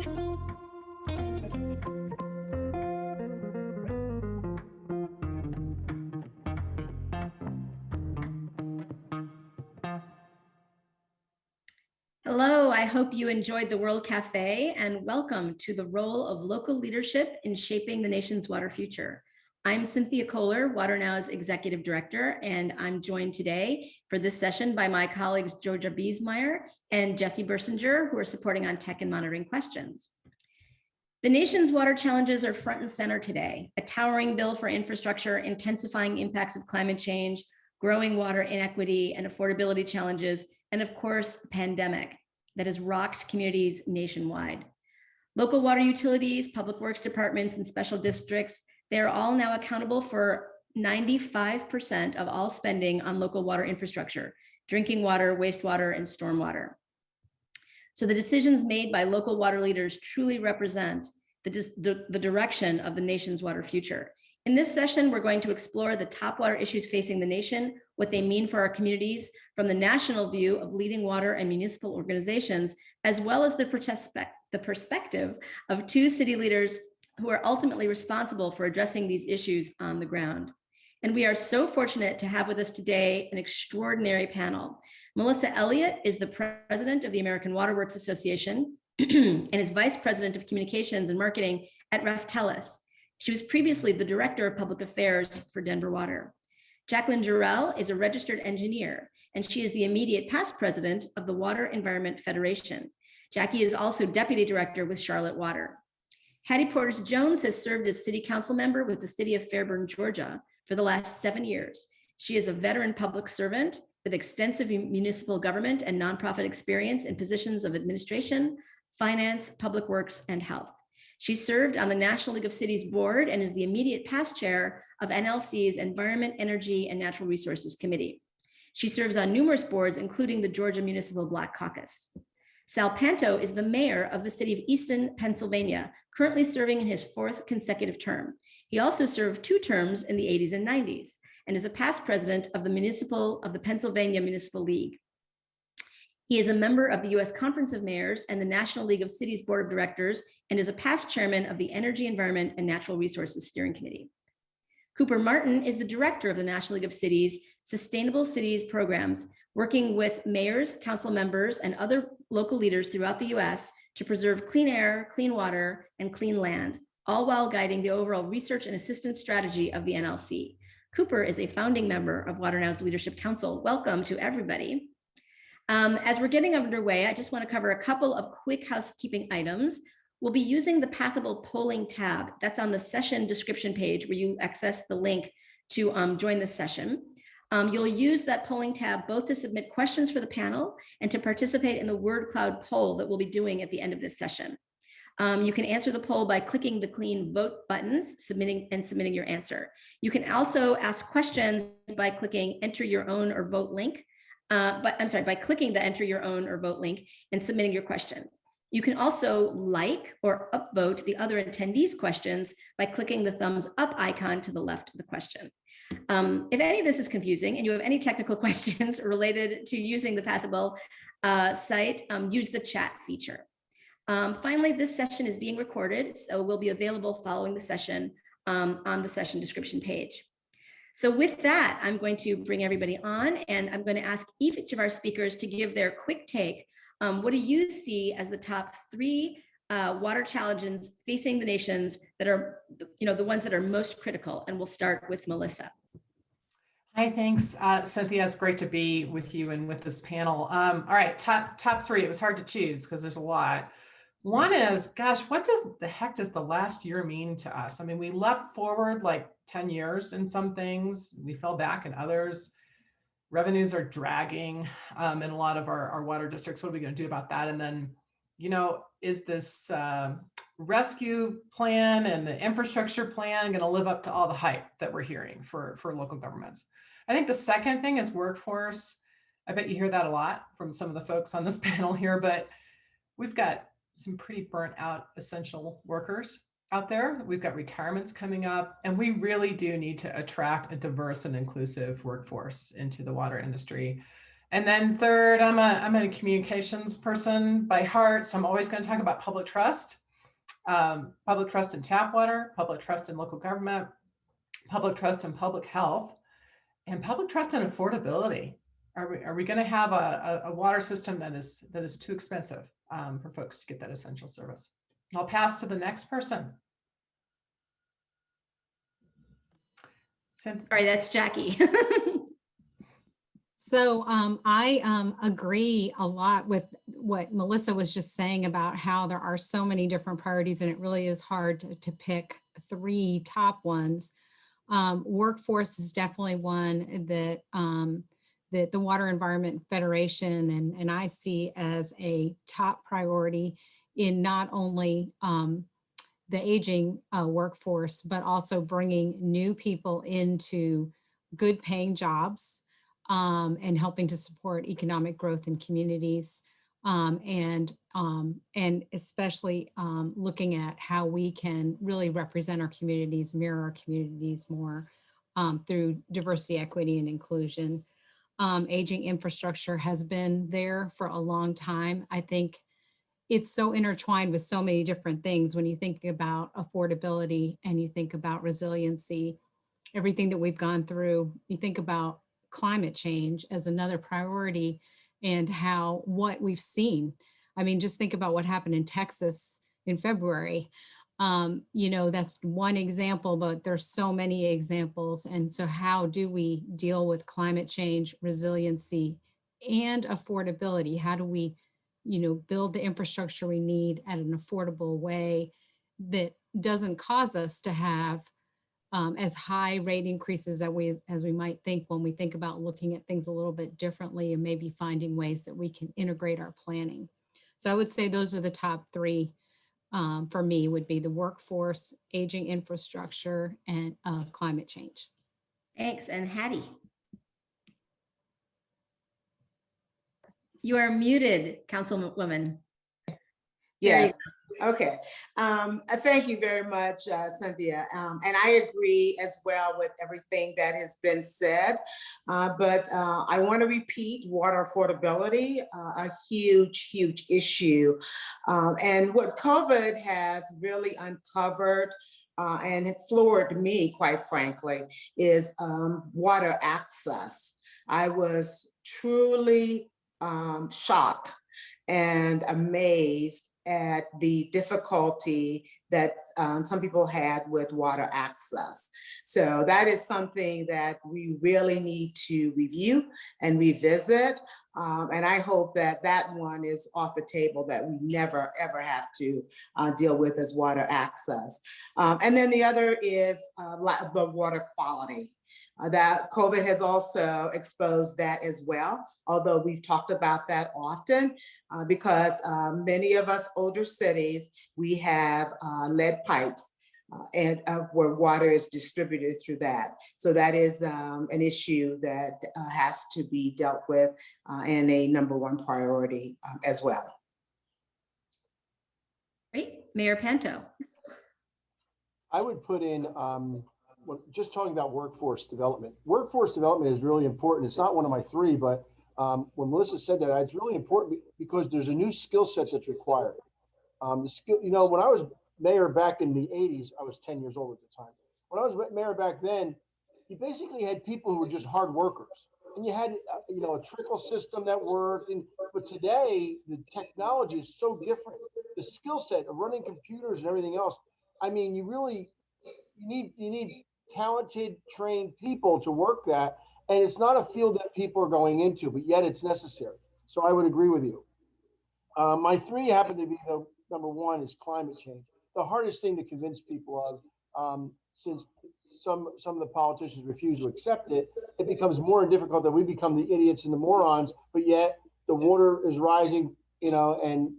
Hello, I hope you enjoyed the World Cafe and welcome to the role of local leadership in shaping the nation's water future. I'm Cynthia Kohler, Water Now's Executive Director, and I'm joined today for this session by my colleagues Georgia Biesmeyer and Jesse Bersinger, who are supporting on tech and monitoring questions. The nation's water challenges are front and center today. A towering bill for infrastructure, intensifying impacts of climate change, growing water inequity and affordability challenges, and of course, a pandemic that has rocked communities nationwide. Local water utilities, public works departments, and special districts, they are all now accountable for 95% of all spending on local water infrastructure, drinking water, wastewater, and stormwater. So the decisions made by local water leaders truly represent the direction of the nation's water future. In this session, we're going to explore the top water issues facing the nation, what they mean for our communities from the national view of leading water and municipal organizations, as well as the perspective of two city leaders who are ultimately responsible for addressing these issues on the ground. And we are so fortunate to have with us today an extraordinary panel. Melissa Elliott is the president of the American Water Works Association and is vice president of communications and marketing at Raftellus. She was previously the director of public affairs for Denver Water. Jacqueline Jarrell is a registered engineer, and she is the immediate past president of the Water Environment Federation. Jackie is also deputy director with Charlotte Water. Hattie Porter Jones has served as city council member with the city of Fairburn, Georgia for the last 7 years. She is a veteran public servant with extensive municipal government and nonprofit experience in positions of administration, finance, public works, and health. She served on the National League of Cities board and is the immediate past chair of NLC's Environment, Energy, and Natural Resources Committee. She serves on numerous boards, including the Georgia Municipal Black Caucus. Sal Panto is the mayor of the city of Easton, Pennsylvania, currently serving in his 4th consecutive term. He also served 2 terms in the 80s and 90s and is a past president of the Pennsylvania Municipal League. He is a member of the U.S. Conference of Mayors and the National League of Cities Board of Directors and is a past chairman of the Energy, Environment, and Natural Resources Steering Committee. Cooper Martin is the director of the National League of Cities Sustainable Cities Programs, working with mayors, council members, and other local leaders throughout the U.S. to preserve clean air, clean water, and clean land, all while guiding the overall research and assistance strategy of the NLC. Cooper is a founding member of Water Now's Leadership Council. Welcome to everybody. As we're getting underway, I just want to cover a couple of quick housekeeping items. We'll be using the Pathable polling tab. That's on the session description page where you access the link to join the session. You'll use that polling tab both to submit questions for the panel and to participate in the word cloud poll that we'll be doing at the end of this session. You can answer the poll by clicking the clean vote buttons, submitting your answer. You can also ask questions by clicking enter your own or vote link. By clicking the enter your own or vote link and submitting your question. You can also like or upvote the other attendees' questions by clicking the thumbs up icon to the left of the question. If any of this is confusing and you have any technical questions related to using the Pathable site, use the chat feature. Finally, this session is being recorded, so will be available following the session on the session description page. So with that, I'm going to bring everybody on and I'm going to ask each of our speakers to give their quick take. What do you see as the top 3 water challenges facing the nations that are, the ones that are most critical? And we'll start with Melissa. Hi, thanks, Cynthia. It's great to be with you and with this panel. All right, top 3. It was hard to choose because there's a lot. One is, gosh, what the heck does the last year mean to us? I mean, we leapt forward like 10 years in some things. We fell back in others. Revenues are dragging in a lot of our water districts. What are we going to do about that? And then, is this rescue plan and the infrastructure plan going to live up to all the hype that we're hearing for local governments? I think the second thing is workforce. I bet you hear that a lot from some of the folks on this panel here, but we've got some pretty burnt out essential workers out there. We've got retirements coming up, and we really do need to attract a diverse and inclusive workforce into the water industry. And then third, I'm a communications person by heart, so I'm always going to talk about public trust in tap water, public trust in local government, public trust in public health, and public trust and affordability. Are we going to have a water system that is too expensive for folks to get that essential service? I'll pass to the next person. Sorry, that's Jackie. So I agree a lot with what Melissa was just saying about how there are so many different priorities and it really is hard to pick 3 top ones. Workforce is definitely one that that the Water Environment Federation and I see as a top priority in not only the aging workforce, but also bringing new people into good paying jobs and helping to support economic growth in communities. And especially looking at how we can really represent our communities, mirror our communities more through diversity, equity, and inclusion. Aging infrastructure has been there for a long time. I think it's so intertwined with so many different things. When you think about affordability and you think about resiliency, everything that we've gone through, you think about climate change as another priority and how what we've seen. I mean, just think about what happened in Texas in February. You know, that's one example, but there's so many examples. And so how do we deal with climate change, resiliency, and affordability? How do we, you know, build the infrastructure we need at an affordable way that doesn't cause us to have as high rate increases as we might think when we think about looking at things a little bit differently and maybe finding ways that we can integrate our planning. So I would say those are the top 3 for me would be the workforce, aging infrastructure, and climate change. Thanks. And Hattie. You are muted, Councilwoman. Yes. Okay. Thank you very much, Cynthia. And I agree as well with everything that has been said. But I want to repeat water affordability, a huge, huge issue. And what COVID has really uncovered and it floored me, quite frankly, is water access. I was truly shocked and amazed at the difficulty that some people had with water access. So that is something that we really need to review and revisit. And I hope that that one is off the table, that we never, ever have to deal with as water access. And then the other is the water quality. That COVID has also exposed that as well, although we've talked about that often because many of us older cities, we have lead pipes and where water is distributed through that. So that is an issue that has to be dealt with and a #1 priority as well. Great. Mayor Panto. I would put in, just talking about workforce development. Workforce development is really important. It's not one of my 3, but when Melissa said that, it's really important because there's a new skill set that's required. The skill, you know, when I was mayor back in the 80s, I was 10 years old at the time. When I was mayor back then, you basically had people who were just hard workers. And you had, you know, a trickle system that worked. But today, the technology is so different. The skill set of running computers and everything else, I mean, you need talented, trained people to work that. And it's not a field that people are going into, but yet it's necessary. So I would agree with you. My 3 happen to be the #1 is climate change. The hardest thing to convince people of, since some of the politicians refuse to accept it, it becomes more difficult that we become the idiots and the morons, but yet the water is rising, you know, and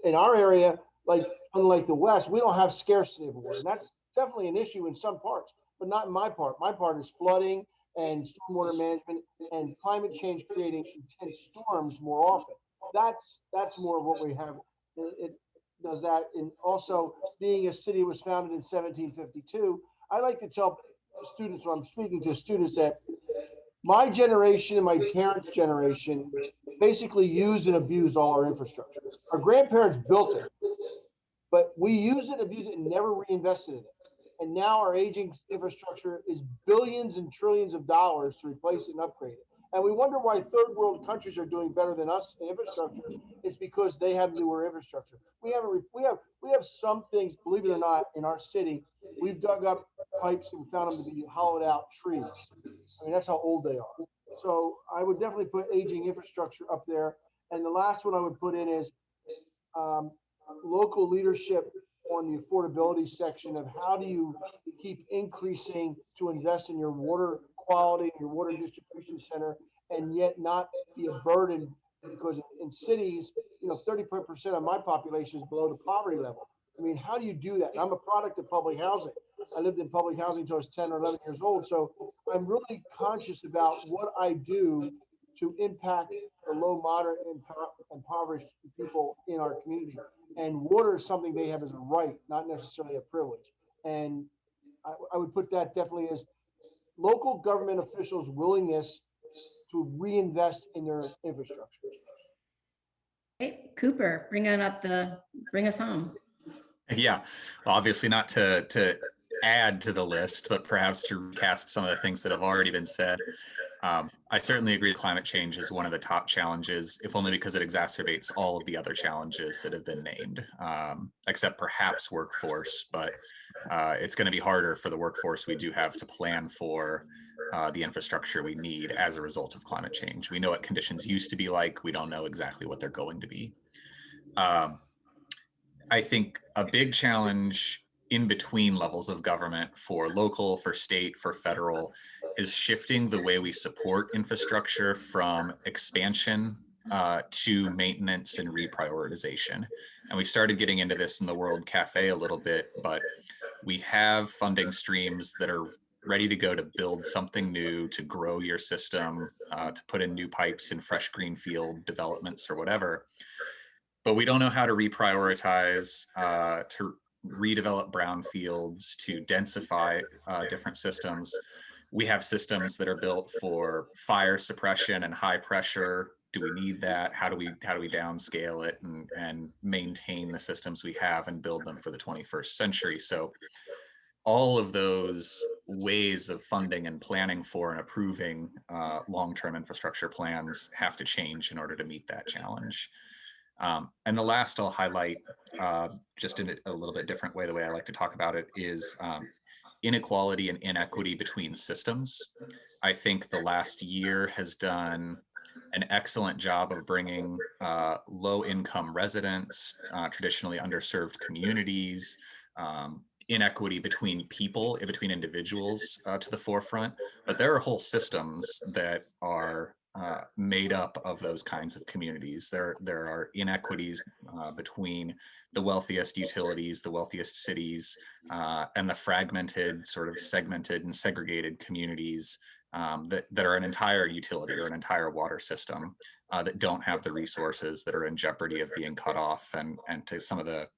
in our area, like unlike the West, we don't have scarcity of water. And that's definitely an issue in some parts, but not in my part. My part is flooding and stormwater management and climate change creating intense storms more often. That's more of what we have. It does that. And also being a city was founded in 1752, I like to tell students when I'm speaking to students that my generation and my parents' generation basically used and abused all our infrastructure. Our grandparents built it, but we used it, abused it, and never reinvested in it. And now our aging infrastructure is billions and trillions of dollars to replace it and upgrade it. And we wonder why third world countries are doing better than us in infrastructure. It's because they have newer infrastructure. We have some things, believe it or not, in our city. We've dug up pipes and found them to be hollowed out trees. I mean, that's how old they are. So I would definitely put aging infrastructure up there. And the last one I would put in is local leadership on the affordability section of how do you keep increasing to invest in your water quality, your water distribution center, and yet not be a burden, because in cities, 30% of my population is below the poverty level. I mean, how do you do that? And I'm a product of public housing. I lived in public housing until I was 10 or 11 years old. So I'm really conscious about what I do to impact the low, moderate, and impoverished people in our community. And water is something they have as a right, not necessarily a privilege. And I would put that definitely as local government officials' willingness to reinvest in their infrastructure. Great. Cooper, bring us home. Yeah, well, obviously not to add to the list, but perhaps to recast some of the things that have already been said. I certainly agree climate change is one of the top challenges, if only because it exacerbates all of the other challenges that have been named, except perhaps workforce, but it's going to be harder for the workforce we do have to plan for the infrastructure we need as a result of climate change. We know what conditions used to be like. We don't know exactly what they're going to be. I think a big challenge in between levels of government for local, for state, for federal is shifting the way we support infrastructure from expansion to maintenance and reprioritization. And we started getting into this in the World Cafe a little bit, but we have funding streams that are ready to go to build something new, to grow your system, to put in new pipes in fresh greenfield developments or whatever. But we don't know how to reprioritize, to redevelop brownfields, to densify different systems. We have systems that are built for fire suppression and high pressure. Do we need that? How do we downscale it and maintain the systems we have and build them for the 21st century? So all of those ways of funding and planning for and approving long-term infrastructure plans have to change in order to meet that challenge. And the last I'll highlight, just in a little bit different way, the way I like to talk about it is inequality and inequity between systems. I think the last year has done an excellent job of bringing low-income residents, traditionally underserved communities, inequity between people, between individuals to the forefront. But there are whole systems that are made up of those kinds of communities. There are inequities between the wealthiest utilities, the wealthiest cities, and the fragmented, sort of segmented and segregated communities that are an entire utility or an entire water system that don't have the resources, that are in jeopardy of being cut off. And to some of the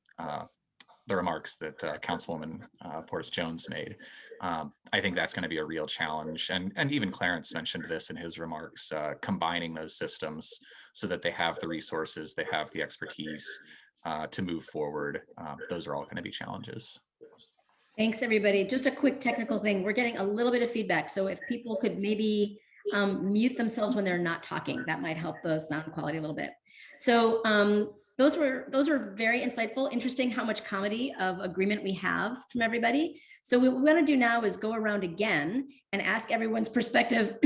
remarks that Councilwoman Portis-Jones made. I think that's going to be a real challenge. And even Clarence mentioned this in his remarks, combining those systems so that they have the resources, they have the expertise to move forward. Those are all going to be challenges. Thanks, everybody. Just a quick technical thing. We're getting a little bit of feedback. So if people could maybe mute themselves when they're not talking, that might help the sound quality a little bit. So those were very insightful. Interesting how much comedy of agreement we have from everybody. So what we want to do now is go around again and ask everyone's perspective.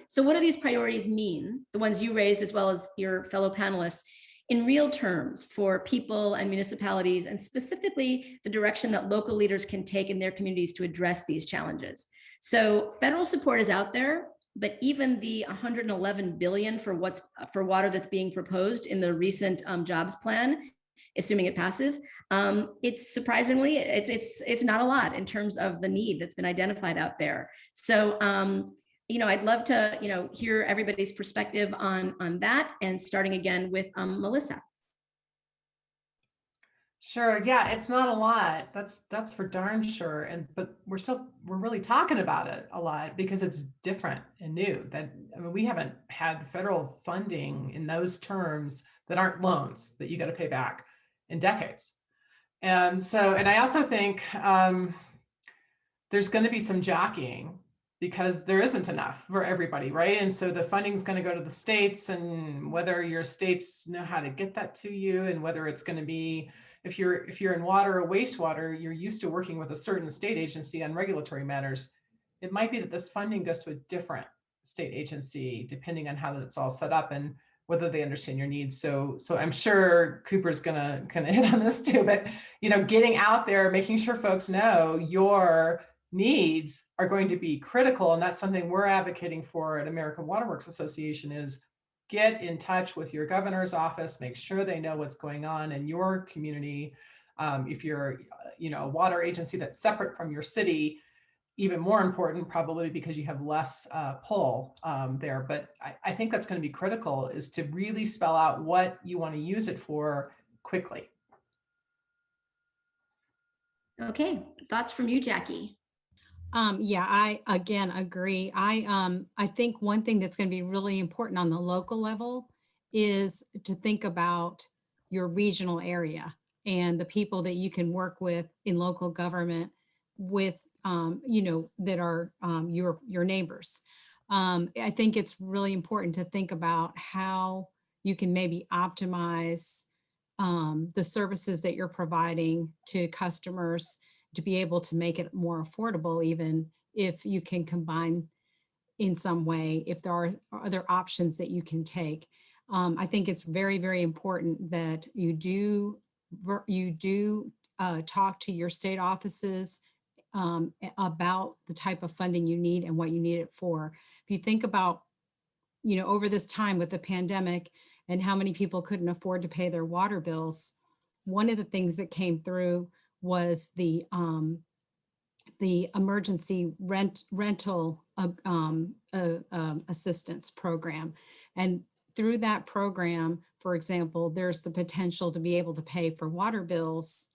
So what do these priorities mean? The ones you raised as well as your fellow panelists in real terms for people and municipalities, and specifically the direction that local leaders can take in their communities to address these challenges. So federal support is out there, but even the $111 billion for water that's being proposed in the recent jobs plan, assuming it passes, it's surprisingly, it's not a lot in terms of the need that's been identified out there. So, I'd love to, hear everybody's perspective on that, and starting again with Melissa. Sure. Yeah, it's not a lot. That's for darn sure. But we're really talking about it a lot because it's different and new. I mean, we haven't had federal funding in those terms that aren't loans that you got to pay back in decades. And I also think there's going to be some jockeying because there isn't enough for everybody, right? And so the funding is going to go to the states, and whether your states know how to get that to you, and whether it's going to be, if you're in water or wastewater, you're used to working with a certain state agency on regulatory matters. It might be that this funding goes to a different state agency depending on how it's all set up and whether they understand your needs. So I'm sure Cooper's gonna hit on this too, but getting out there, making sure folks know your needs are going to be critical. And that's something we're advocating for at American Water Works Association, is get in touch with your governor's office, make sure they know what's going on in your community. If you're a water agency that's separate from your city, even more important probably because you have less pull there. But I think that's going to be critical, is to really spell out what you want to use it for quickly. Okay, thoughts from you, Jackie? Yeah, I again agree. I think one thing that's going to be really important on the local level is to think about your regional area and the people that you can work with in local government with, that are your neighbors. I think it's really important to think about how you can maybe optimize the services that you're providing to customers to be able to make it more affordable, even if you can combine in some way, if there are other options that you can take. I think it's very, very important that you do talk to your state offices about the type of funding you need and what you need it for. If you think about, over this time with the pandemic and how many people couldn't afford to pay their water bills, one of the things that came through was the emergency rental assistance program. And through that program, for example, there's the potential to be able to pay for water bills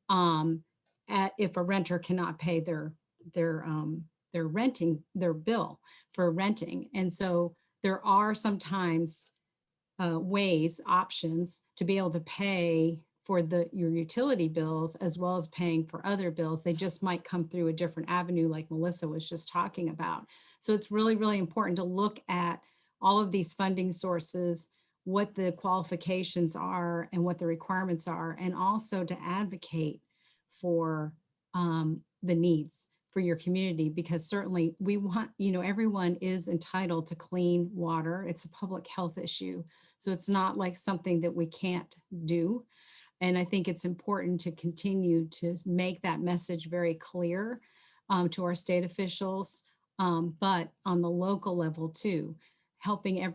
if a renter cannot pay their bill for renting. And so there are sometimes options to be able to pay for your utility bills as well as paying for other bills. They just might come through a different avenue, like Melissa was just talking about. So it's really, really important to look at all of these funding sources, what the qualifications are and what the requirements are, and also to advocate for the needs for your community, because certainly we want, everyone is entitled to clean water. It's a public health issue. So it's not like something that we can't do. And I think it's important to continue to make that message very clear to our state officials, but on the local level too, helping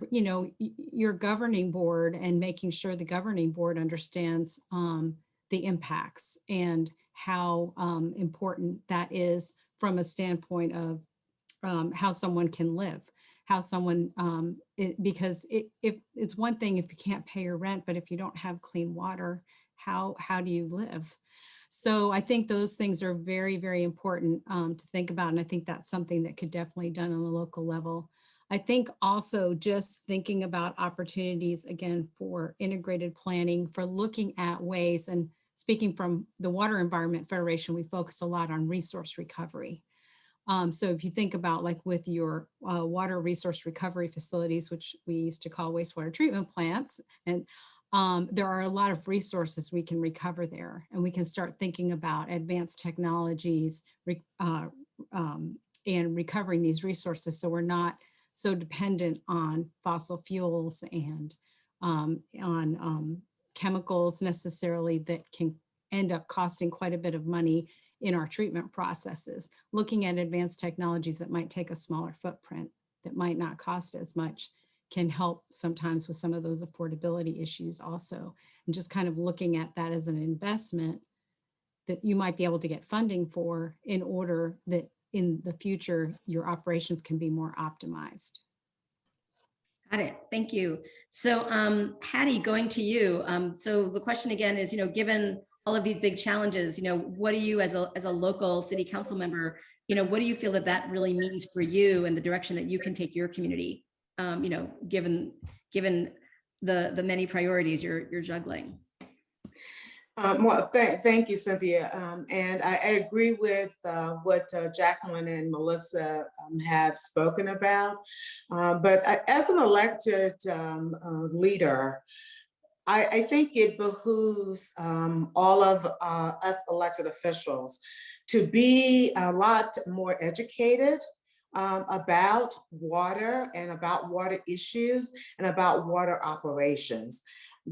your governing board and making sure the governing board understands the impacts and how important that is from a standpoint of how someone can live, how someone, because if it's one thing if you can't pay your rent, but if you don't have clean water, how do you live? So I think those things are very, very important to think about. And I think that's something that could definitely be done on the local level. I think also just thinking about opportunities, again, for integrated planning, for looking at ways, and speaking from the Water Environment Federation, we focus a lot on resource recovery. So if you think about like with your water resource recovery facilities, which we used to call wastewater treatment plants, and there are a lot of resources we can recover there, and we can start thinking about advanced technologies and recovering these resources so we're not so dependent on fossil fuels and on chemicals necessarily that can end up costing quite a bit of money in our treatment processes. Looking at advanced technologies that might take a smaller footprint, that might not cost as much, can help sometimes with some of those affordability issues also. And just kind of looking at that as an investment that you might be able to get funding for in order that in the future, your operations can be more optimized. Got it. Thank you. So Hattie, going to you. So the question again is, given all of these big challenges, what do you as a local city council member, what do you feel that really means for you and the direction that you can take your community, given the many priorities you're juggling? Thank you, Cynthia. And I agree with what Jacqueline and Melissa have spoken about. But as an elected leader, I think it behooves all of us elected officials to be a lot more educated about water and about water issues and about water operations.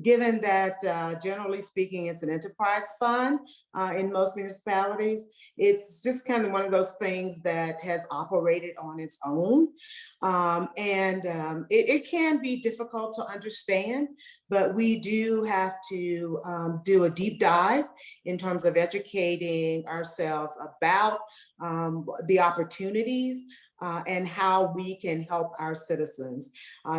Given that generally speaking, it's an enterprise fund in most municipalities, it's just kind of one of those things that has operated on its own. It can be difficult to understand, but we do have to do a deep dive in terms of educating ourselves about the opportunities and how we can help our citizens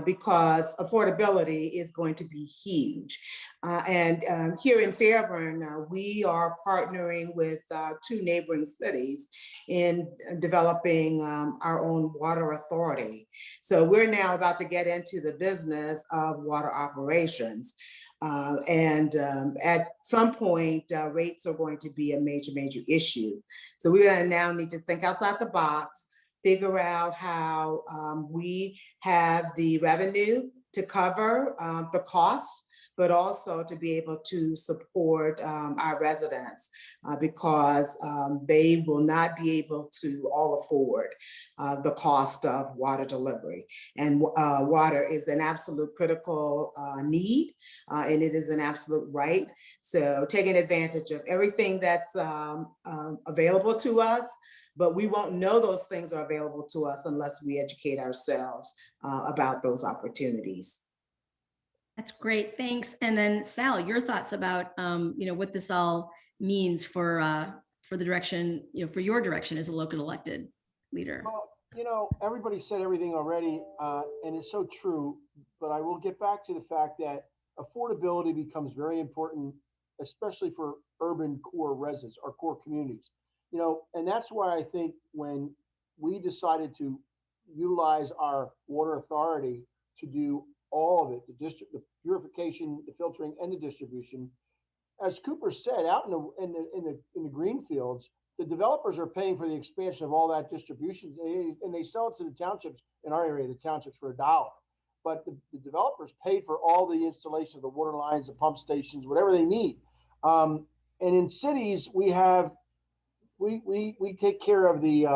because affordability is going to be huge. Here in Fairburn, we are partnering with 2 neighboring cities in developing our own water authority. So we're now about to get into the business of water operations. At some point, rates are going to be a major issue. So we're going to now need to think outside the box, figure out how we have the revenue to cover the cost, but also to be able to support our residents because they will not be able to all afford the cost of water delivery. And water is an absolute critical need, and it is an absolute right. So taking advantage of everything that's available to us, but we won't know those things are available to us unless we educate ourselves about those opportunities. That's great, thanks. And then Sal, your thoughts about what this all means for the direction, for your direction as a local elected leader. Well, everybody said everything already, and it's so true. But I will get back to the fact that affordability becomes very important, especially for urban core residents, our core communities. And that's why I think when we decided to utilize our water authority to do all of it, the purification, the filtering, and the distribution, as Cooper said, out in the green fields, the developers are paying for the expansion of all that distribution, and they sell it to the townships in our area, the townships for $1. But the developers pay for all the installation of the water lines, the pump stations, whatever they need. And in cities, we take care of the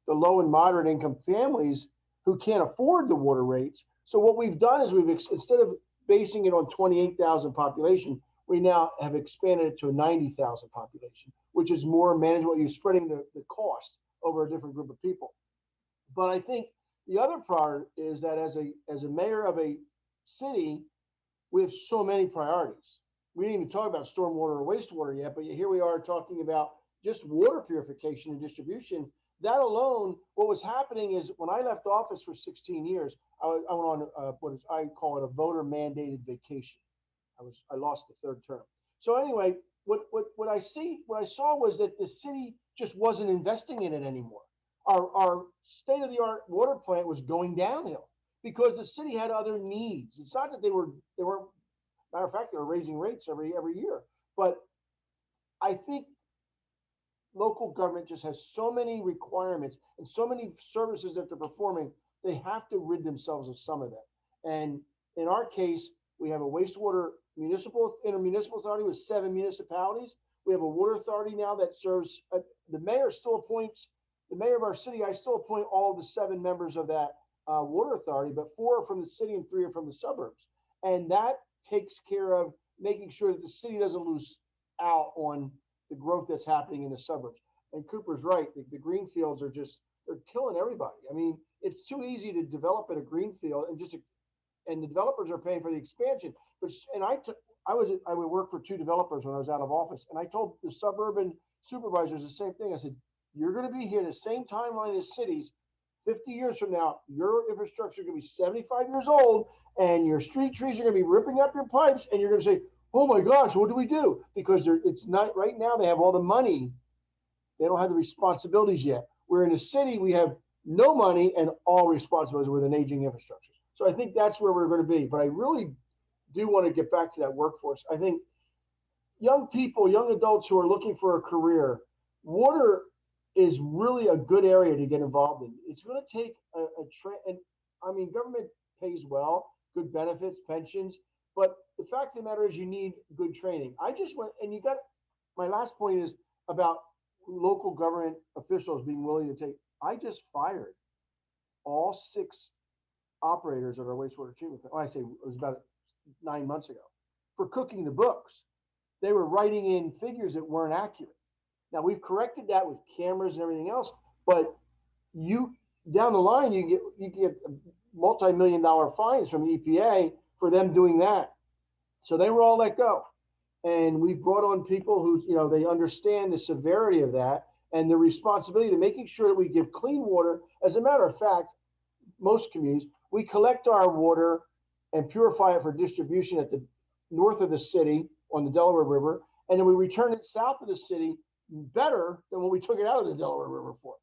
low and moderate income families who can't afford the water rates. So what we've done is instead of basing it on 28,000 population, we now have expanded it to a 90,000 population, which is more manageable. You're spreading the cost over a different group of people. But I think the other part is that as a mayor of a city, we have so many priorities. We didn't even talk about stormwater or wastewater yet, but here we are talking about just water purification and distribution. That alone, what was happening is when I left office for 16 years, I went on I call it a voter mandated vacation. I lost the 3rd term. So anyway, what I saw was that the city just wasn't investing in it anymore. Our state-of-the-art water plant was going downhill because the city had other needs. It's not that they weren't, matter of fact, they were raising rates every year. But I think local government just has so many requirements and so many services that they're performing, they have to rid themselves of some of that. And in our case, we have a wastewater intermunicipal authority with 7 municipalities. We have a water authority now that serves, the mayor of our city, I still appoint all of the 7 members of that water authority, but 4 are from the city and 3 are from the suburbs. And that takes care of making sure that the city doesn't lose out on the growth that's happening in the suburbs. And Cooper's right, the green fields they're killing everybody. I mean, it's too easy to develop at a green field and the developers are paying for the expansion. I would work for 2 developers when I was out of office, and I told the suburban supervisors the same thing. I said, you're going to be here the same timeline as cities. 50 years from now, your infrastructure is going to be 75 years old, and your street trees are going to be ripping up your pipes, and you're going to say, oh my gosh, what do we do? Because it's not right now. They have all the money. They don't have the responsibilities yet. Where in the city, we have no money and all responsibilities with an aging infrastructure. So I think that's where we're going to be. But I really do want to get back to that workforce. I think young people, young adults who are looking for a career, water is really a good area to get involved in. It's going to take and I mean, government pays well, good benefits, pensions, but the fact of the matter is you need good training. I just went, and you got, my last point is about local government officials being willing to take, I just fired all 6 operators of our wastewater treatment plant. Well, I say it was about 9 months ago for cooking the books. They were writing in figures that weren't accurate. Now we've corrected that with cameras and everything else, but you down the line you get multi-million-dollar fines from the EPA for them doing that. So they were all let go, and we've brought on people who they understand the severity of that and the responsibility to making sure that we give clean water. As a matter of fact, most communities, we collect our water and purify it for distribution at the north of the city on the Delaware River, and then we return it south of the city better than when we took it out of the Delaware River for.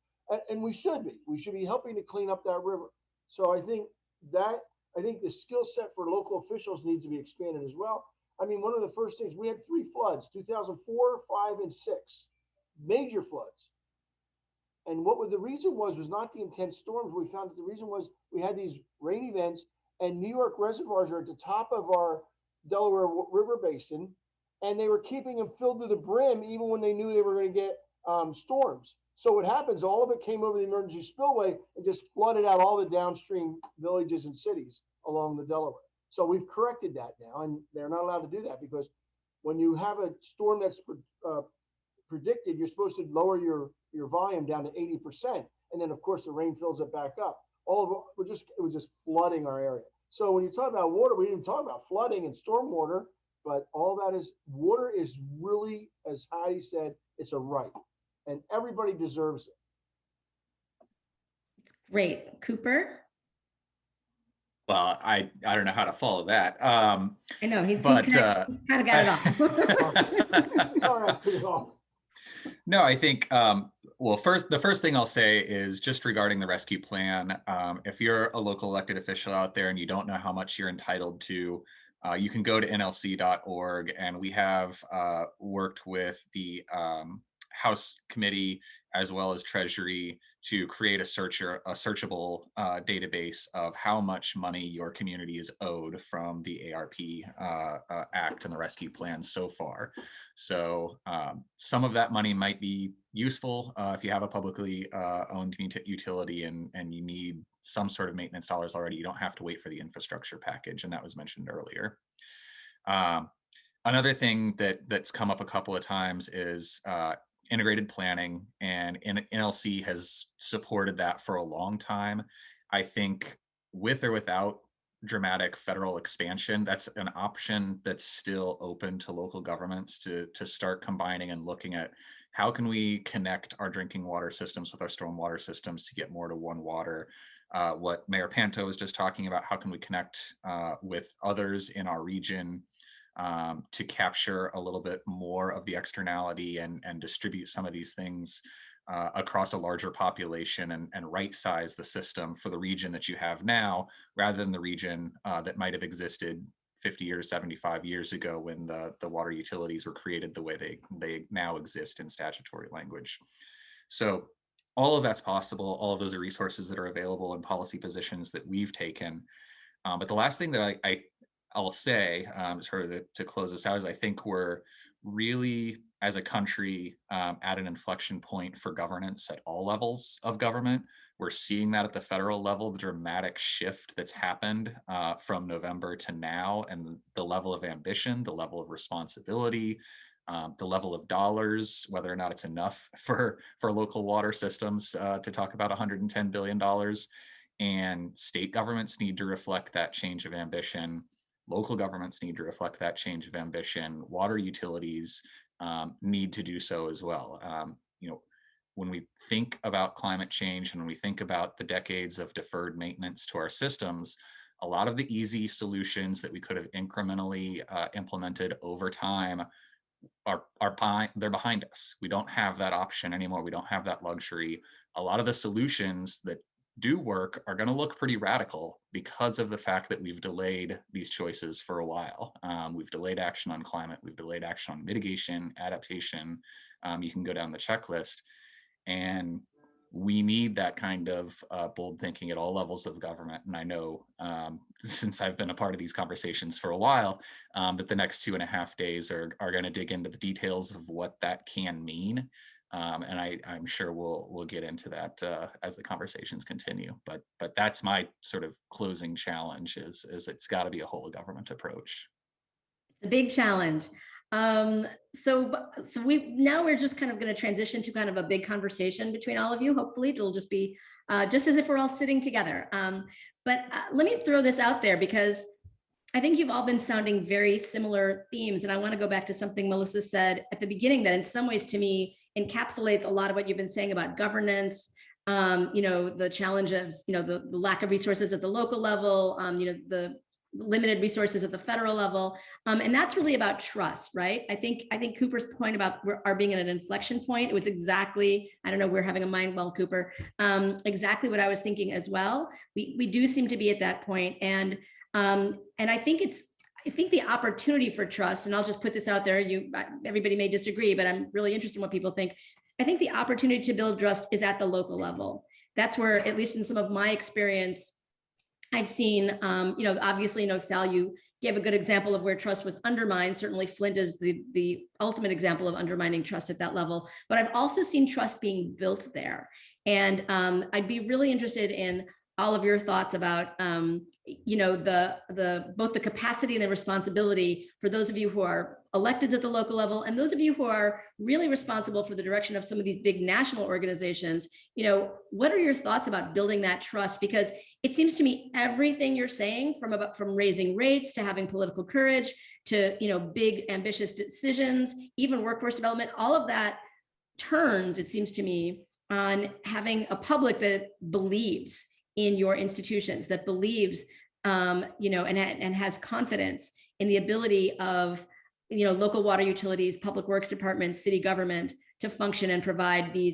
And we should be helping to clean up that river. So I think the skill set for local officials needs to be expanded as well. I mean, one of the first things, we had 3 floods, 2004, 5, and 6, major floods. And what the reason was not the intense storms. We found that the reason was we had these rain events, and New York reservoirs are at the top of our Delaware River basin, and they were keeping them filled to the brim even when they knew they were going to get storms. So what happens, all of it came over the emergency spillway and just flooded out all the downstream villages and cities along the Delaware. So we've corrected that now, and they're not allowed to do that because when you have a storm that's predicted, you're supposed to lower your volume down to 80%, and then of course the rain fills it back up. All of it was just flooding our area. So when you talk about water, we didn't talk about flooding and stormwater, but all that is, water is really, as Heidi said, it's a right, and everybody deserves it. Great. Cooper? Well, I don't know how to follow that. I know, he kind of got it all. No, I think, well, the first thing I'll say is just regarding the rescue plan. If you're a local elected official out there and you don't know how much you're entitled to, you can go to nlc.org, and we have worked with the House Committee as well as Treasury to create a searchable database of how much money your community is owed from the ARP Act and the rescue plan so far. So some of that money might be useful if you have a publicly owned utility and you need some sort of maintenance dollars already. You don't have to wait for the infrastructure package, and that was mentioned earlier. Another thing that's come up a couple of times is integrated planning, and NLC has supported that for a long time. I think with or without dramatic federal expansion, that's an option that's still open to local governments to start combining and looking at how can we connect our drinking water systems with our stormwater systems to get more to one water. What Mayor Panto was just talking about, how can we connect with others in our region to capture a little bit more of the externality and distribute some of these things across a larger population and right size the system for the region that you have now, rather than the region that might have existed 50 years, 75 years ago when the water utilities were created the way they now exist in statutory language. So all of that's possible. All of those are resources that are available and policy positions that we've taken. But the last thing that I'll say, sort of to close this out, is I think we're really, as a country, at an inflection point for governance at all levels of government. We're seeing that at the federal level, the dramatic shift that's happened from November to now, and the level of ambition, the level of responsibility, the level of dollars, whether or not it's enough for local water systems to talk about $110 billion. And state governments need to reflect that change of ambition. Local governments need to reflect that change of ambition. Water utilities need to do so as well. When we think about climate change and when we think about the decades of deferred maintenance to our systems, a lot of the easy solutions that we could have incrementally implemented over time they're behind us. We don't have that option anymore. We don't have that luxury. A lot of the solutions that do work are going to look pretty radical because of the fact that we've delayed these choices for a while. We've delayed action on climate. We've delayed action on mitigation, adaptation. You can go down the checklist, and we need that kind of bold thinking at all levels of government. And I know since I've been a part of these conversations for a while, that the next 2.5 days are going to dig into the details of what that can mean. And I'm sure we'll get into that as the conversations continue. But that's my sort of closing challenge is it's got to be a whole of government approach. It's a big challenge. So we're just kind of going to transition to kind of a big conversation between all of you. Hopefully it'll just be just as if we're all sitting together. But let me throw this out there because I think you've all been sounding very similar themes. And I want to go back to something Melissa said at the beginning that in some ways to me encapsulates a lot of what you've been saying about governance, the challenge of, the lack of resources at the local level, the limited resources at the federal level. And that's really about trust, right? I think Cooper's point about our being at an inflection point, it was exactly, I don't know, we're having a mind well, Cooper, exactly what I was thinking as well. We do seem to be at that point. And I think the opportunity for trust, and I'll just put this out there, everybody may disagree, but I'm really interested in what people think. I think the opportunity to build trust is at the local level. That's where, at least in some of my experience, I've seen, obviously, Sal, you gave a good example of where trust was undermined. Certainly Flint is the ultimate example of undermining trust at that level, but I've also seen trust being built there. And I'd be really interested in all of your thoughts about, both the capacity and the responsibility for those of you who are electeds at the local level and those of you who are really responsible for the direction of some of these big national organizations. What are your thoughts about building that trust? Because it seems to me everything you're saying, from raising rates to having political courage to big ambitious decisions, even workforce development, all of that turns, it seems to me, on having a public that believes in your institutions, that believes, and has confidence in the ability of, local water utilities, public works departments, city government to function and provide the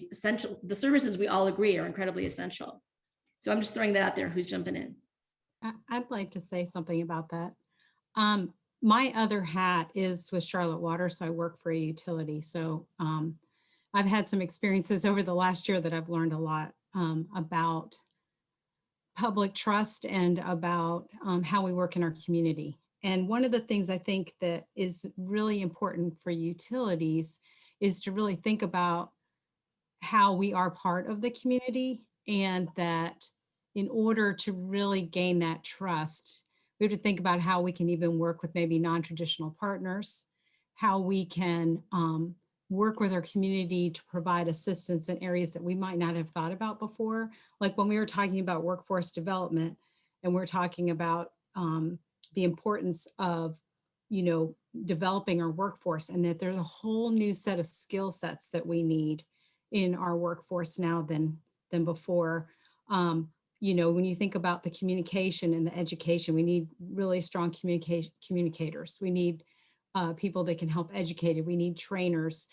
services we all agree are incredibly essential. So I'm just throwing that out there. Who's jumping in? I'd like to say something about that. My other hat is with Charlotte Water, so I work for a utility. So I've had some experiences over the last year that I've learned a lot about public trust and about how we work in our community. And one of the things I think that is really important for utilities is to really think about how we are part of the community, and that in order to really gain that trust, we have to think about how we can even work with maybe non-traditional partners, how we can work with our community to provide assistance in areas that we might not have thought about before. Like when we were talking about workforce development, and we're talking about the importance of, developing our workforce, and that there's a whole new set of skill sets that we need in our workforce now than before. When you think about the communication and the education, we need really strong communicators. We need people that can help educate. We need trainers.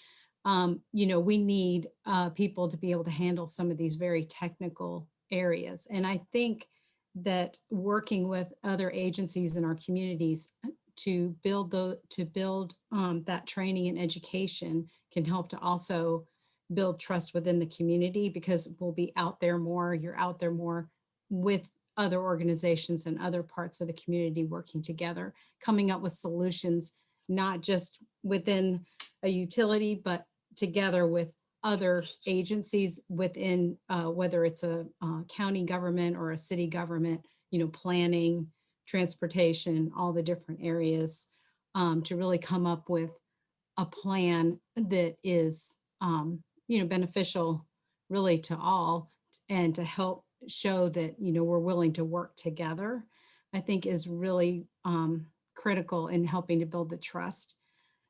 We need people to be able to handle some of these very technical areas. And I think that working with other agencies in our communities to build that training and education can help to also build trust within the community, because we'll be out there more, you're out there more with other organizations and other parts of the community working together, coming up with solutions, not just within a utility, but together with other agencies within, whether it's a county government or a city government, planning, transportation, all the different areas, to really come up with a plan that is, beneficial really to all, and to help show that, we're willing to work together, I think is really critical in helping to build the trust.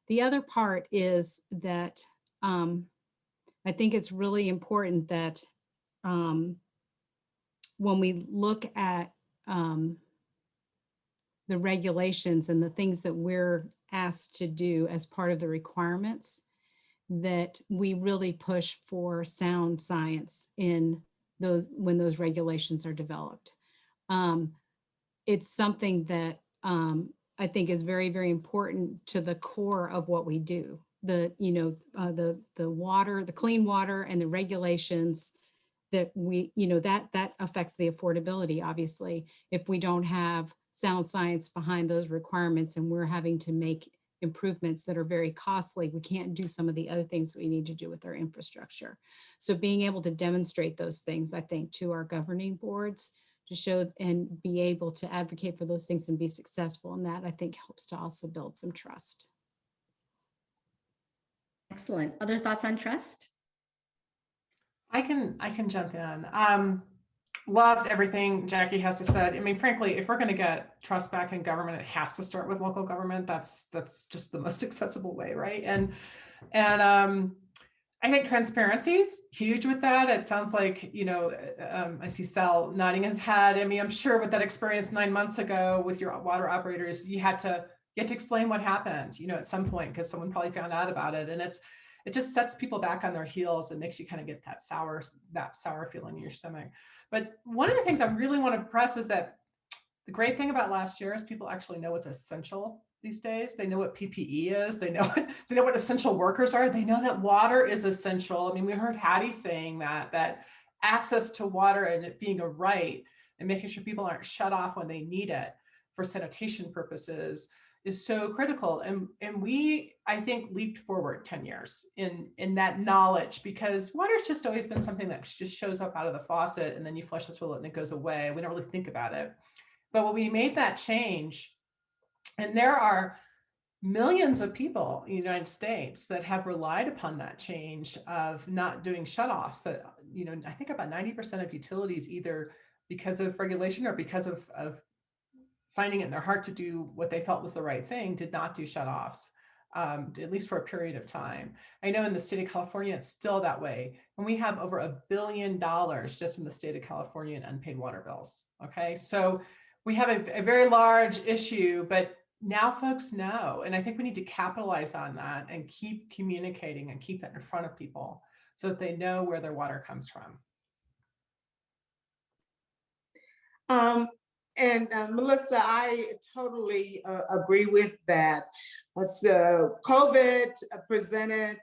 The other part is that I think it's really important that when we look at the regulations and the things that we're asked to do as part of the requirements, that we really push for sound science in those when those regulations are developed. It's something that I think is very, very important to the core of what we do. The water, the clean water, and the regulations that we, that affects the affordability, obviously. If we don't have sound science behind those requirements and we're having to make improvements that are very costly, we can't do some of the other things we need to do with our infrastructure. So being able to demonstrate those things, I think, to our governing boards to show and be able to advocate for those things and be successful in that, I think helps to also build some trust. Excellent. Other thoughts on trust? I can jump in. Loved everything Jackie has to said. I mean, frankly, if we're going to get trust back in government, it has to start with local government. That's just the most accessible way, right? And I think transparency is huge with that. It sounds like, I see Sal nodding his head. I mean, I'm sure with that experience 9 months ago with your water operators, you had to explain what happened, at some point, because someone probably found out about it. And it just sets people back on their heels and makes you kind of get that sour feeling in your stomach. But one of the things I really want to press is that the great thing about last year is people actually know what's essential these days. They know what PPE is. They know what essential workers are. They know that water is essential. I mean, we heard Hattie saying that access to water and it being a right and making sure people aren't shut off when they need it for sanitation purposes is so critical. And we, I think, leaped forward 10 years in that knowledge, because water's just always been something that just shows up out of the faucet and then you flush the toilet and it goes away. We don't really think about it. But when we made that change, and there are millions of people in the United States that have relied upon that change of not doing shutoffs, that, I think about 90% of utilities, either because of regulation or because of finding it in their heart to do what they felt was the right thing, did not do shutoffs, at least for a period of time. I know in the state of California, it's still that way. And we have over $1 billion just in the state of California in unpaid water bills. Okay, so we have a very large issue, but now folks know. And I think we need to capitalize on that and keep communicating and keep that in front of people so that they know where their water comes from. And Melissa, I totally agree with that. So COVID presented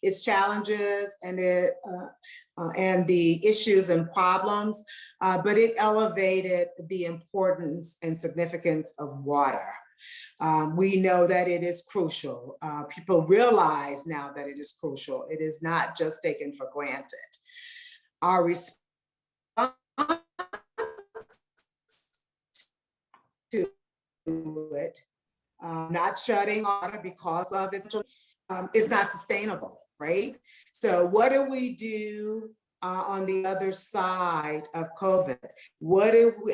its challenges and the issues and problems, but it elevated the importance and significance of water. We know that it is crucial. People realize now that it is crucial. It is not just taken for granted. Our response to it, not shutting water because of it, is not sustainable, right? So what do we do on the other side of COVID?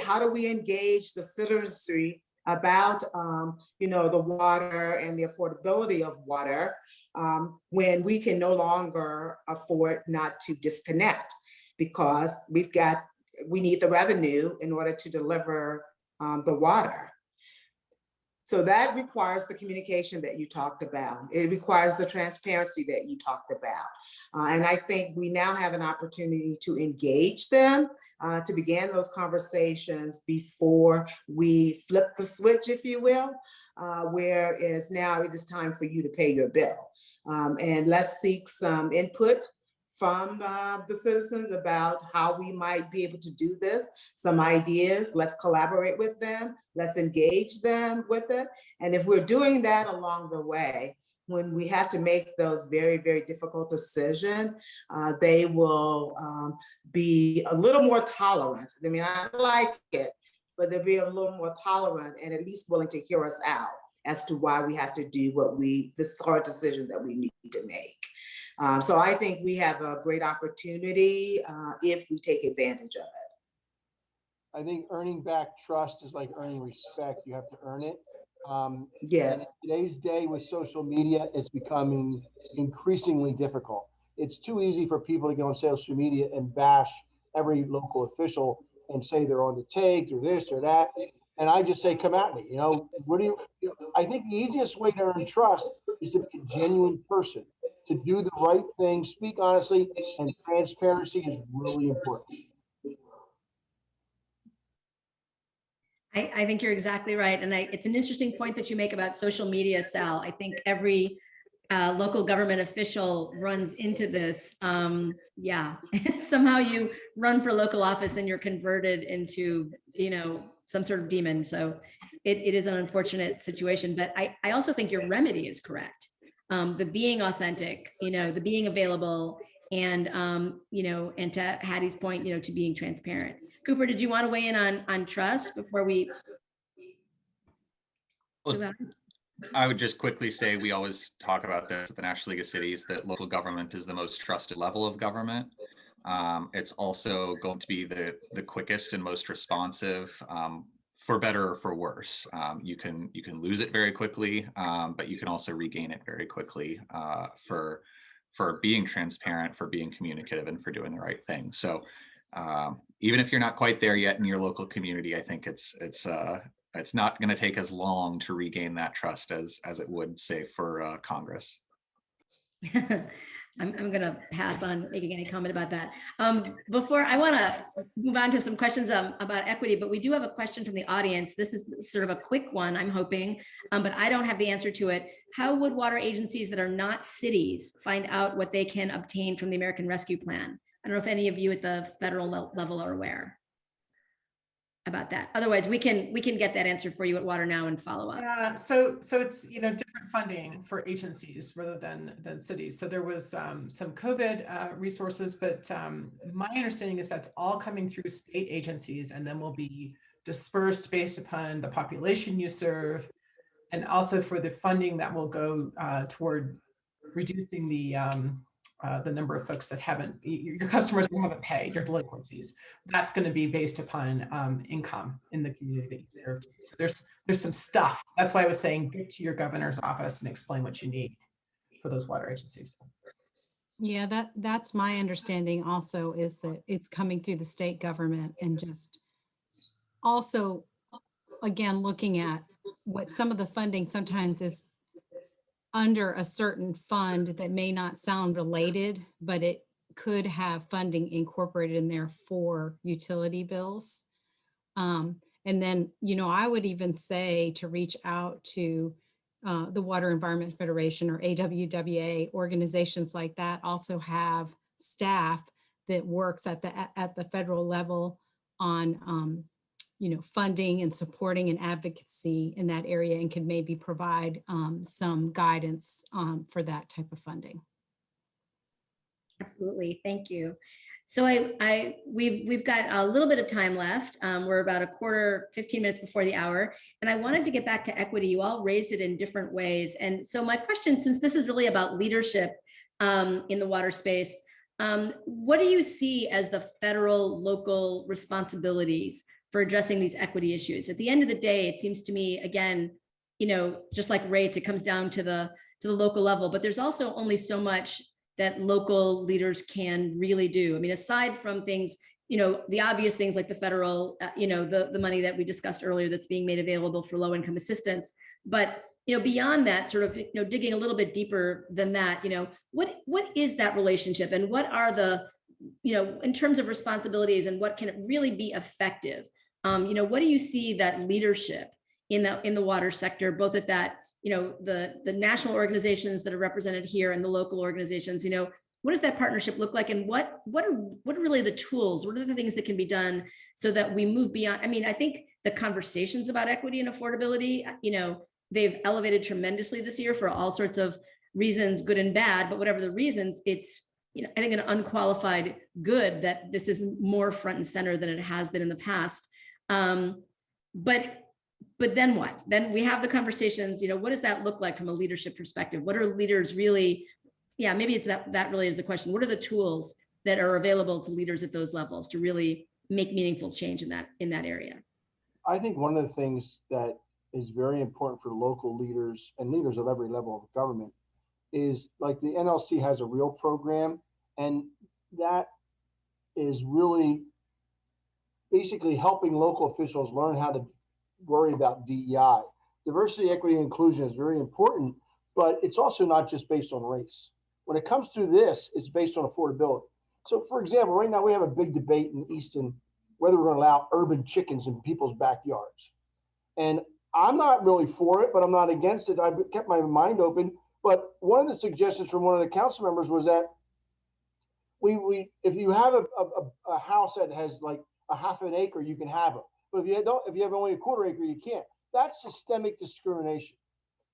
How do we engage the citizenry about the water and the affordability of water when we can no longer afford not to disconnect, because we need the revenue in order to deliver the water. So that requires the communication that you talked about. It requires the transparency that you talked about. And I think we now have an opportunity to engage them, to begin those conversations before we flip the switch, if you will, whereas now it is time for you to pay your bill. And let's seek some input from the citizens about how we might be able to do this, some ideas. Let's collaborate with them. Let's engage them with it. And if we're doing that along the way, when we have to make those very, very difficult decisions, they will be a little more tolerant. I mean, I like it, but they'll be a little more tolerant and at least willing to hear us out as to why we have to do this hard decision that we need to make. So I think we have a great opportunity if we take advantage of it. I think earning back trust is like earning respect. You have to earn it. Yes. In today's day with social media, it's becoming increasingly difficult. It's too easy for people to go on social media and bash every local official and say they're on the take or this or that. and I just say, come at me. What do you know, I think the easiest way to earn trust is to be a genuine person, to do the right thing, speak honestly, and transparency is really important. I think you're exactly right. And it's an interesting point that you make about social media, Sal. I think every local government official runs into this. Yeah, somehow you run for local office and you're converted into, some sort of demon. So it is an unfortunate situation, but I also think your remedy is correct. The being authentic, the being available, and, and to Hattie's point, to being transparent. Cooper, did you want to weigh in on trust before we move on? I would just quickly say we always talk about this at the National League of Cities, that local government is the most trusted level of government. It's also going to be the quickest and most responsive, for better or for worse. You can lose it very quickly, but you can also regain it very quickly, for being transparent, for being communicative, and for doing the right thing. So even if you're not quite there yet in your local community, I think it's not going to take as long to regain that trust as it would, say, for Congress. I'm going to pass on making any comment about that. Before I want to move on to some questions about equity, but we do have a question from the audience. This is sort of a quick one, I'm hoping, but I don't have the answer to it. How would water agencies that are not cities find out what they can obtain from the American Rescue Plan? I don't know if any of you at the federal level are aware about that. Otherwise, we can get that answer for you at Water Now and follow up. Yeah, so it's different funding for agencies rather than cities. So there was some COVID resources, but my understanding is that's all coming through state agencies, and then will be dispersed based upon the population you serve, and also for the funding that will go toward reducing the number of folks that your customers who haven't paid, your delinquencies. That's going to be based upon income in the community you serve. So there's some stuff. That's why I was saying get to your governor's office and explain what you need for those water agencies. Yeah, that's my understanding also, is that it's coming through the state government, and just also, again, looking at what some of the funding sometimes is under a certain fund that may not sound related, but it could have funding incorporated in there for utility bills. And then, I would even say to reach out to the Water Environment Federation or AWWA. Organizations like that also have staff that works at the federal level on funding and supporting and advocacy in that area, and can maybe provide some guidance for that type of funding. Absolutely, thank you. So we've got a little bit of time left. We're about 15 minutes before the hour, and I wanted to get back to equity. You all raised it in different ways, and so my question, since this is really about leadership in the water space, what do you see as the federal, local responsibilities for addressing these equity issues? At the end of the day, it seems to me, again, just like rates, it comes down to the local level, but there's also only so much that local leaders can really do. I mean, aside from things, the obvious things like the federal, the money that we discussed earlier that's being made available for low-income assistance, but beyond that, sort of, digging a little bit deeper than that, what is that relationship, and what are the, in terms of responsibilities, and what can it really be effective? What do you see that leadership in the water sector, both at that, the national organizations that are represented here and the local organizations, what does that partnership look like, and what are really the tools? What are the things that can be done so that we move beyond? I mean, I think the conversations about equity and affordability, they've elevated tremendously this year for all sorts of reasons, good and bad, but whatever the reasons, it's, I think, an unqualified good that this is more front and center than it has been in the past. But then what? Then we have the conversations, what does that look like from a leadership perspective? What are leaders really, maybe it's that really is the question. What are the tools that are available to leaders at those levels to really make meaningful change in that area? I think one of the things that is very important for local leaders and leaders of every level of government is, like, the NLC has a real program, and that is really basically helping local officials learn how to worry about DEI. Diversity, equity, and inclusion is very important, but it's also not just based on race. When it comes to this, it's based on affordability. So for example, right now we have a big debate in Easton whether we're going to allow urban chickens in people's backyards. And I'm not really for it, but I'm not against it. I've kept my mind open. But one of the suggestions from one of the council members was that if you have a house that has like a half an acre, you can have them. But if you have only a quarter acre, you can't. That's systemic discrimination.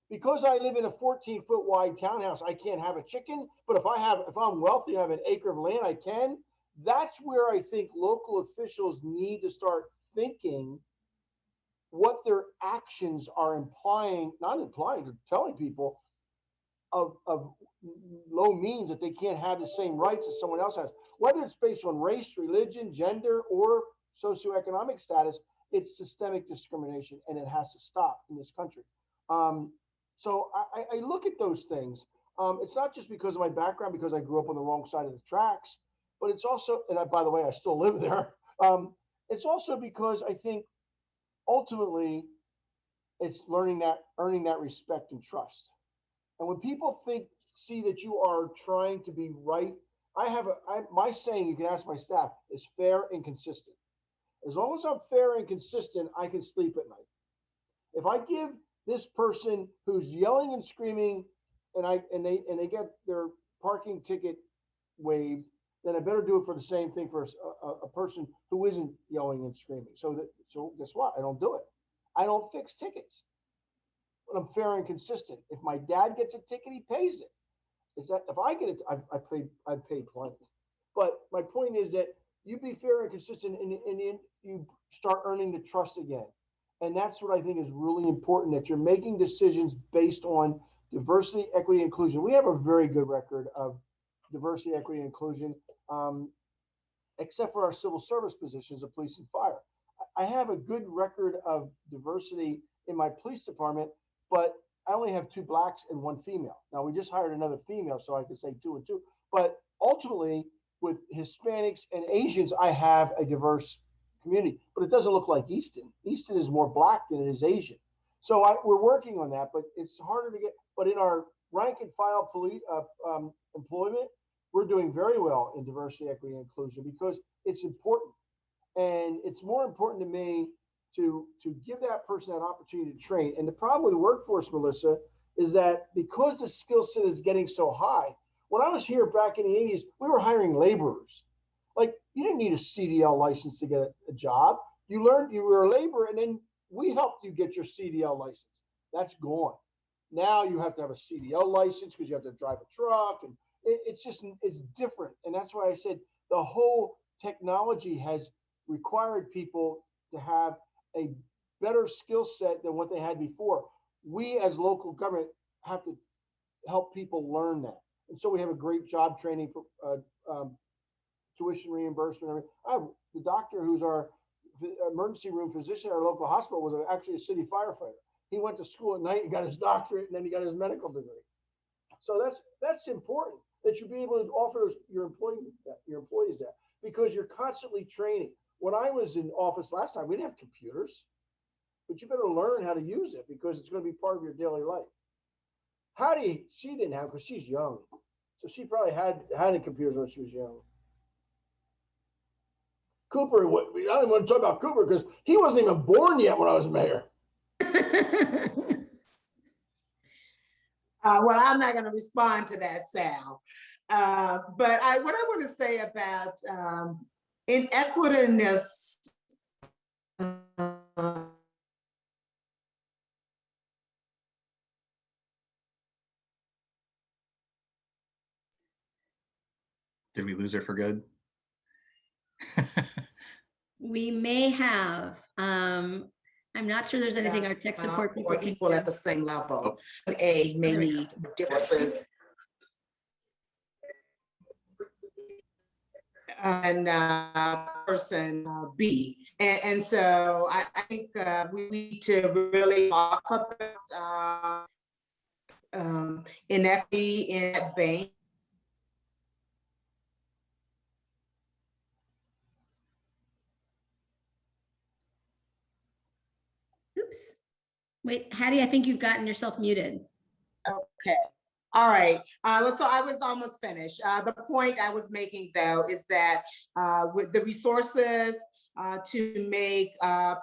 Because I live in a 14-foot wide townhouse, I can't have a chicken. But if I'm wealthy and I have an acre of land, I can. That's where I think local officials need to start thinking what their actions are they're telling people of low means that they can't have the same rights as someone else has. Whether it's based on race, religion, gender, or socioeconomic status, it's systemic discrimination, and it has to stop in this country. So I look at those things. It's not just because of my background, because I grew up on the wrong side of the tracks, but it's also, by the way, I still live there. It's also because I think ultimately it's earning that respect and trust. And when people see that you are trying to be right, my saying, you can ask my staff, is fair and consistent. As long as I'm fair and consistent, I can sleep at night. If I give this person who's yelling and screaming and they get their parking ticket waived, then I better do it for the same thing for a person who isn't yelling and screaming. So guess what? I don't do it. I don't fix tickets. But I'm fair and consistent. If my dad gets a ticket, he pays it. Is that if I get it, I pay plenty. But my point is that you be fair and consistent, and you start earning the trust again. And that's what I think is really important, that you're making decisions based on diversity, equity, inclusion. We have a very good record of diversity, equity, inclusion, except for our civil service positions of police and fire. I have a good record of diversity in my police department, but I only have 2 blacks and 1 female. Now, we just hired another female, so I could say 2 and 2. But ultimately, with Hispanics and Asians, I have a diverse community, but it doesn't look like Easton. Easton is more black than it is Asian. So we're working on that, but it's harder to get. But in our rank and file police employment, we're doing very well in diversity, equity, and inclusion because it's important. And it's more important to me to give that person that opportunity to train. And the problem with the workforce, Melissa, is that because the skill set is getting so high, when I was here back in the 80s, we were hiring laborers. Like, you didn't need a CDL license to get a job. You learned you were a laborer, and then we helped you get your CDL license. That's gone. Now you have to have a CDL license because you have to drive a truck, and it's different. And that's why I said the whole technology has required people to have a better skill set than what they had before. We as local government have to help people learn that. And so we have a great job training for tuition reimbursement. The doctor who's our emergency room physician at our local hospital was actually a city firefighter. He went to school at night and got his doctorate, and then he got his medical degree. So that's important, that you be able to offer your employees that, because you're constantly training. When I was in office last time, we didn't have computers, but you better learn how to use it because it's going to be part of your daily life. She didn't have, because she's young. So she probably had a computer when she was young. Cooper, I don't even want to talk about Cooper because he wasn't even born yet when I was mayor. Well, I'm not going to respond to that, Sal. But what I want to say about inequityness, Did we lose her for good? We may have. I'm not sure there's anything our tech support people or can equal do. at the same level. A may need differences. And person B. And so I think we need to really talk about inequity in that vein. Oops. Wait, Hattie, I think you've gotten yourself muted. Okay. All right. So I was almost finished. The point I was making, though, is that with the resources to make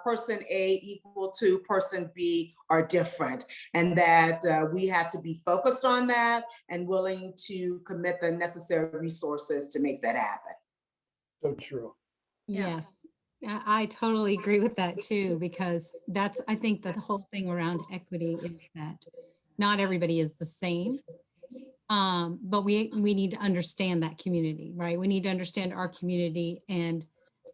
person A equal to person B are different, and that we have to be focused on that and willing to commit the necessary resources to make that happen. So true. Yeah. Yes, I totally agree with that too, because that's, I think that the whole thing around equity is that not everybody is the same. But we need to understand that community, right? We need to understand our community and